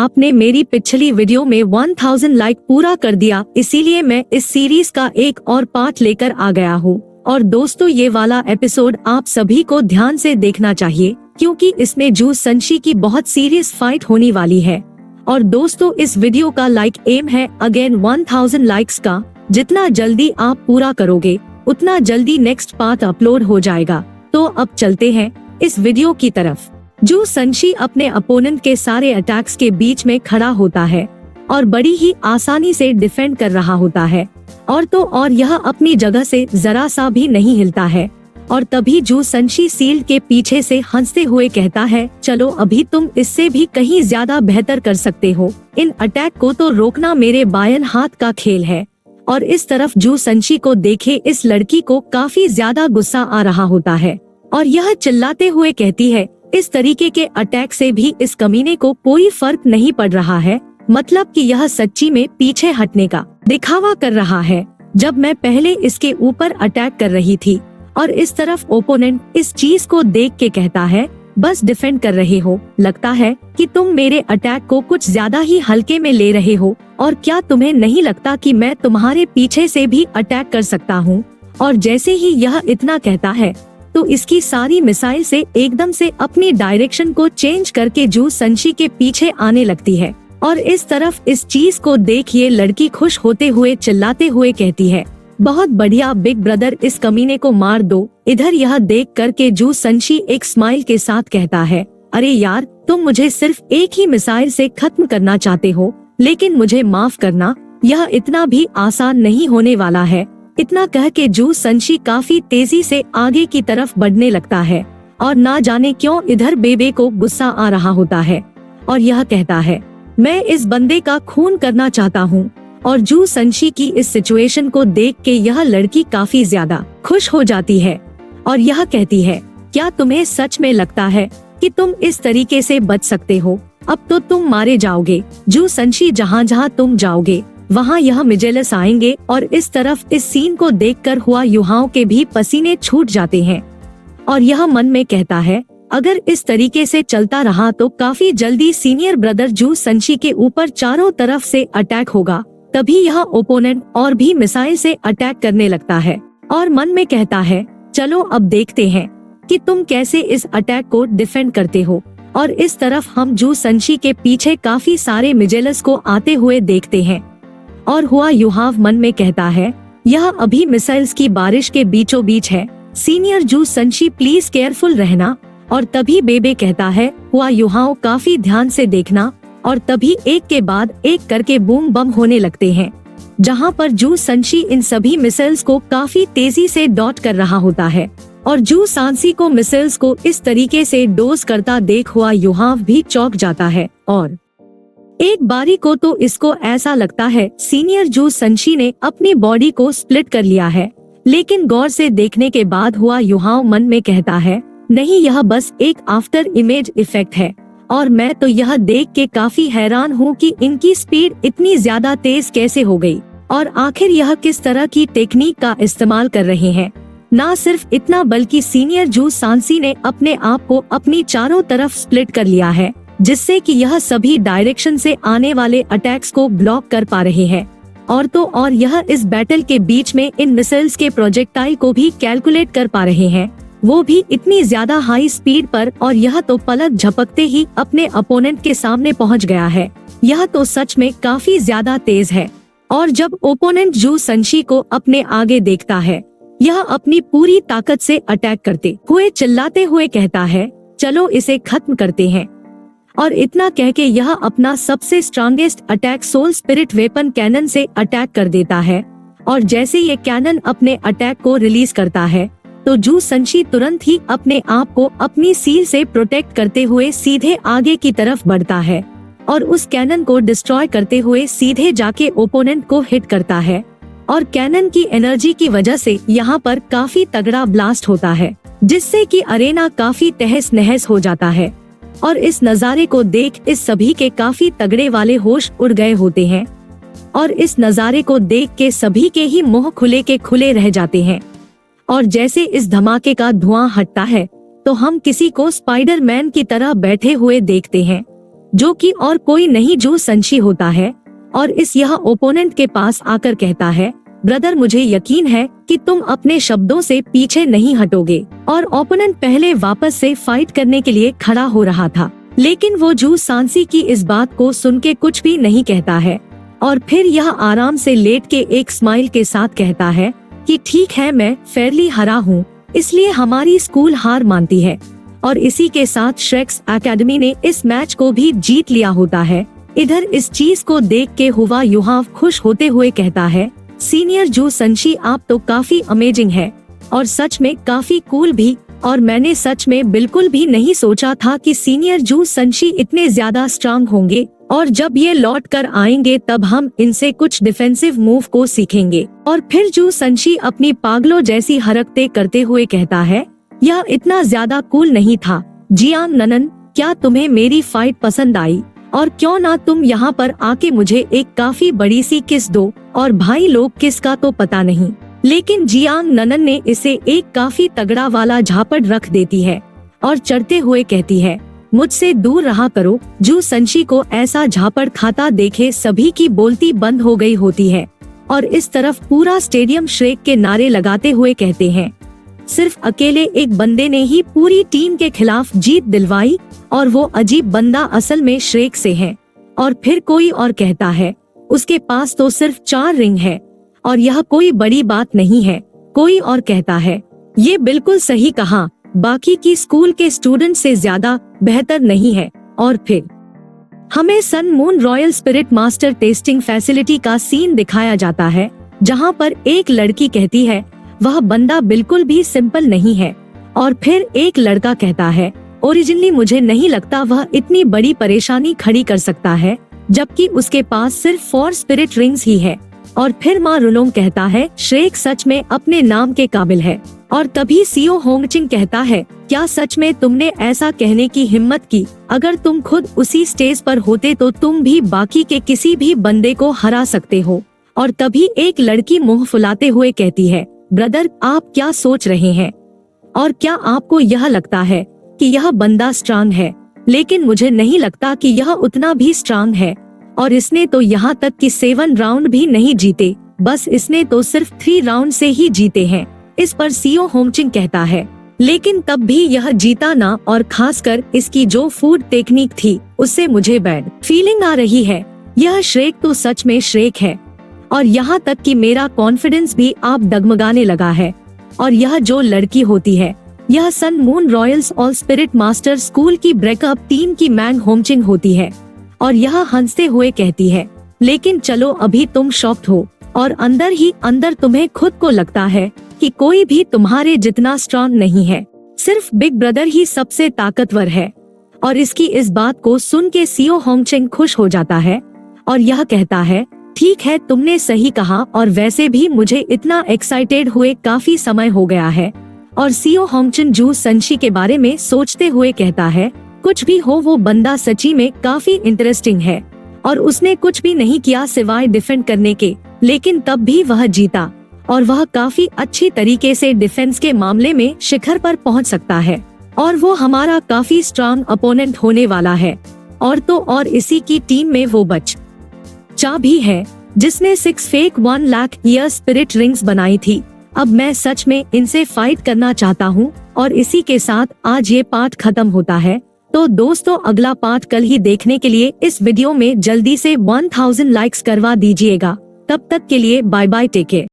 आपने मेरी पिछली वीडियो में 1000 लाइक पूरा कर दिया, इसीलिए मैं इस सीरीज का एक और पार्ट लेकर आ गया हूँ। और दोस्तों, ये वाला एपिसोड आप सभी को ध्यान से देखना चाहिए क्योंकि इसमें जू संशी की बहुत सीरियस फाइट होने वाली है। और दोस्तों, इस वीडियो का लाइक एम है अगेन 1000 लाइक्स का। जितना जल्दी आप पूरा करोगे उतना जल्दी नेक्स्ट पार्ट अपलोड हो जाएगा। तो अब चलते हैं इस वीडियो की तरफ। जू संशी अपने अपोनेंट के सारे अटैक्स के बीच में खड़ा होता है और बड़ी ही आसानी से डिफेंड कर रहा होता है। और तो और यह अपनी जगह से जरा सा भी नहीं हिलता है। और तभी जू संशी सील्ड के पीछे से हंसते हुए कहता है, चलो अभी तुम इससे भी कहीं ज्यादा बेहतर कर सकते हो। इन अटैक को तो रोकना मेरे बायन हाथ का खेल है। और इस तरफ जू संशी को देखे इस लड़की को काफी ज्यादा गुस्सा आ रहा होता है और यह चिल्लाते हुए कहती है, इस तरीके के अटैक से भी इस कमीने को कोई फर्क नहीं पड़ रहा है। मतलब कि यह सच्ची में पीछे हटने का दिखावा कर रहा है, जब मैं पहले इसके ऊपर अटैक कर रही थी। और इस तरफ ओपोनेंट इस चीज को देख के कहता है, बस डिफेंड कर रहे हो, लगता है कि तुम मेरे अटैक को कुछ ज्यादा ही हल्के में ले रहे हो। और क्या तुम्हें नहीं लगता कि मैं तुम्हारे पीछे से भी अटैक कर सकता हूँ? और जैसे ही यह इतना कहता है तो इसकी सारी मिसाइल से एकदम से अपनी डायरेक्शन को चेंज करके जू संशी के पीछे आने लगती है। और इस तरफ इस चीज को देख ये लड़की खुश होते हुए चिल्लाते हुए कहती है, बहुत बढ़िया बिग ब्रदर, इस कमीने को मार दो। इधर यह देख करके जू संशी एक स्माइल के साथ कहता है, अरे यार, तुम मुझे सिर्फ एक ही मिसाइल से खत्म करना चाहते हो, लेकिन मुझे माफ करना, यह इतना भी आसान नहीं होने वाला है। इतना कह के जू संशी काफी तेजी से आगे की तरफ बढ़ने लगता है। और ना जाने क्यों इधर बेबे को गुस्सा आ रहा होता है और यह कहता है, मैं इस बंदे का खून करना चाहता हूँ। और जू संशी की इस सिचुएशन को देख के यह लड़की काफी ज्यादा खुश हो जाती है और यह कहती है, क्या तुम्हें सच में लगता है कि तुम इस तरीके से बच सकते हो? अब तो तुम मारे जाओगे जू संशी, जहाँ जहाँ तुम जाओगे वहाँ यह मिजेलस आएंगे। और इस तरफ इस सीन को देखकर हुआ युहाओं के भी पसीने छूट जाते हैं और यह मन में कहता है, अगर इस तरीके से चलता रहा तो काफी जल्दी सीनियर ब्रदर जू संशी के ऊपर चारों तरफ से अटैक होगा। तभी यह ओपोनेंट और भी मिसाइल से अटैक करने लगता है और मन में कहता है, चलो अब देखते हैं कि तुम कैसे इस अटैक को डिफेंड करते हो। और इस तरफ हम जू संशी के पीछे काफी सारे मिजेलस को आते हुए देखते हैं। और हुआ युहाव मन में कहता है, यह अभी मिसाइल्स की बारिश के बीचों बीच है, सीनियर जू संशी प्लीज केयरफुल रहना। और तभी बेबे कहता है, हुआ युहाओ काफी ध्यान से देखना। और तभी एक के बाद एक करके बूम बम होने लगते हैं, जहां पर जू संशी इन सभी मिसाइल्स को काफी तेजी से डॉट कर रहा होता है। और जू सांसी को मिसाइल्स को इस तरीके से डोज करता देख हुआ युहाव भी चौंक जाता है। और एक बारी को तो इसको ऐसा लगता है सीनियर जू संशी ने अपनी बॉडी को स्प्लिट कर लिया है। लेकिन गौर से देखने के बाद हुआ युहाव मन में कहता है, नहीं, यह बस एक आफ्टर इमेज इफेक्ट है। और मैं तो यह देख के काफी हैरान हूँ कि इनकी स्पीड इतनी ज्यादा तेज कैसे हो गई और आखिर यह किस तरह की टेक्निक का इस्तेमाल कर रहे हैं। ना सिर्फ इतना बल्कि सीनियर जू सांसी ने अपने आप को अपनी चारों तरफ स्प्लिट कर लिया है, जिससे कि यह सभी डायरेक्शन से आने वाले अटैक्स को ब्लॉक कर पा रहे हैं। और तो और यह इस बैटल के बीच में इन मिसाइल्स के प्रोजेक्टाइल को भी कैलकुलेट कर पा रहे हैं, वो भी इतनी ज्यादा हाई स्पीड पर। और यह तो पलक झपकते ही अपने अपोनेंट के सामने पहुंच गया है। यह तो सच में काफी ज्यादा तेज है। और जब ओपोनेंट जू संशी को अपने आगे देखता है, यह अपनी पूरी ताकत से अटैक करते हुए चिल्लाते हुए कहता है, चलो इसे खत्म करते हैं। और इतना कह के यह अपना सबसे strongest attack soul spirit weapon cannon से अटैक कर देता है। और जैसे ये कैनन अपने अटैक को रिलीज करता है तो जू संशी तुरंत ही अपने आप को अपनी सील से प्रोटेक्ट करते हुए सीधे आगे की तरफ बढ़ता है और उस कैनन को डिस्ट्रॉय करते हुए सीधे जाके ओपोनेंट को हिट करता है। और कैनन की एनर्जी की वजह से यहाँ पर काफी तगड़ा ब्लास्ट होता है, जिससे कि अरेना काफी तहस नहस हो जाता है। और इस नजारे को देख इस सभी के काफी तगड़े वाले होश उड़ गए होते हैं। और इस नजारे को देख के सभी के ही मुंह खुले के खुले रह जाते हैं। और जैसे इस धमाके का धुआं हटता है तो हम किसी को स्पाइडरमैन की तरह बैठे हुए देखते हैं, जो कि और कोई नहीं जू संशी होता है, और इस यह ओपोनेंट के पास आकर कहता है, ब्रदर मुझे यकीन है कि तुम अपने शब्दों से पीछे नहीं हटोगे। और ओपोनेंट पहले वापस से फाइट करने के लिए खड़ा हो रहा था, लेकिन वो जू सांसी की इस बात को सुन के कुछ भी नहीं कहता है, और फिर यह आराम से लेट के एक स्माइल के साथ कहता है कि ठीक है, मैं फेयरली हरा हूँ, इसलिए हमारी स्कूल हार मानती है। और इसी के साथ श्रेक्स एकेडमी ने इस मैच को भी जीत लिया होता है। इधर इस चीज को देख के हुआ युहाव खुश होते हुए कहता है, सीनियर जू संशी आप तो काफी अमेजिंग है, और सच में काफी कूल भी, और मैंने सच में बिल्कुल भी नहीं सोचा था कि सीनियर जू संशी इतने ज्यादा स्ट्रांग होंगे, और जब ये लौट कर आएंगे तब हम इनसे कुछ डिफेंसिव मूव को सीखेंगे। और फिर जू संशी अपनी पागलों जैसी हरकतें करते हुए कहता है, यह इतना ज्यादा कूल नहीं था। जियांग ननन, क्या तुम्हें मेरी फाइट पसंद आई? और क्यों ना तुम यहाँ पर आके मुझे एक काफी बड़ी सी किस दो। और भाई लोग किसका तो पता नहीं, लेकिन जियांग ननन ने इसे एक काफी तगड़ा वाला झापड़ रख देती है और चढ़ते हुए कहती है, मुझसे दूर रहा करो। जू संशी को ऐसा झापड़ खाता देखे सभी की बोलती बंद हो गई होती है, और इस तरफ पूरा स्टेडियम श्रेक के नारे लगाते हुए कहते हैं, सिर्फ अकेले एक बंदे ने ही पूरी टीम के खिलाफ जीत दिलवाई, और वो अजीब बंदा असल में श्रेक से है। और फिर कोई और कहता है, उसके पास तो सिर्फ 4 रिंग है, और यह कोई बड़ी बात नहीं है। कोई और कहता है, ये बिल्कुल सही कहा, बाकी की स्कूल के स्टूडेंट से ज्यादा बेहतर नहीं है। और फिर हमें Sun Moon Royal Spirit Master testing facility का सीन दिखाया जाता है, जहां पर एक लड़की कहती है, वह बंदा बिल्कुल भी सिंपल नहीं है। और फिर एक लड़का कहता है, ओरिजिनली मुझे नहीं लगता वह इतनी बड़ी परेशानी खड़ी कर सकता है, जबकि उसके पास सिर्फ 4 स्पिरिट रिंग्स ही है। और फिर माँ रुलोंग कहता है, श्रेक सच में अपने नाम के काबिल है। और तभी सीओ होंगचिंग कहता है, क्या सच में तुमने ऐसा कहने की हिम्मत की? अगर तुम खुद उसी स्टेज पर होते तो तुम भी बाकी के किसी भी बंदे को हरा सकते हो। और तभी एक लड़की मुंह फुलाते हुए कहती है, ब्रदर आप क्या सोच रहे हैं? और क्या आपको यह लगता है कि यह बंदा स्ट्रांग है? लेकिन मुझे नहीं लगता कि यह उतना भी स्ट्रांग है, और इसने तो यहाँ तक कि 7 राउंड भी नहीं जीते, बस इसने तो सिर्फ 3 राउंड से ही जीते हैं। इस पर सीओ होंगचिंग कहता है, लेकिन तब भी यह जीता ना, और खासकर इसकी जो फूड टेक्निक थी उससे मुझे बैड फीलिंग आ रही है। यह श्रेक तो सच में श्रेक है, और यहाँ तक कि मेरा कॉन्फिडेंस भी आप डगमगाने लगा है। और यह जो लड़की होती है, यह Sun Moon Royals All Spirit Master school की ब्रेकअप टीम की मैंग होंगचिंग होती है। और यह हंसते हुए कहती है, लेकिन चलो अभी तुम शॉक्ड हो, और अंदर ही अंदर तुम्हें खुद को लगता है कि कोई भी तुम्हारे जितना स्ट्रांग नहीं है, सिर्फ बिग ब्रदर ही सबसे ताकतवर है। और इसकी इस बात को सुन के सीओ होंगचिंग खुश हो जाता है, और यह कहता है, ठीक है तुमने सही कहा, और वैसे भी मुझे इतना एक्साइटेड हुए काफी समय हो गया है। और सीओ होंगचिंग जू संशी के बारे में सोचते हुए कहता है, कुछ भी हो वो बंदा सच्ची में काफी इंटरेस्टिंग है, और उसने कुछ भी नहीं किया सिवाय डिफेंड करने के, लेकिन तब भी वह जीता, और वह काफी अच्छी तरीके से डिफेंस के मामले में शिखर पर पहुंच सकता है, और वो हमारा काफी स्ट्रांग अपोनेंट होने वाला है। और तो और इसी की टीम में वो बच्चा भी है जिसने 6 fake 1 lakh year spirit rings बनाई थी। अब मैं सच में इनसे फाइट करना चाहता हूँ। और इसी के साथ आज ये पार्ट खत्म होता है। तो दोस्तों अगला पार्ट कल ही देखने के लिए इस वीडियो में जल्दी से 1000 लाइक्स करवा दीजिएगा। तब तक के लिए बाय बाय, टेक केयर।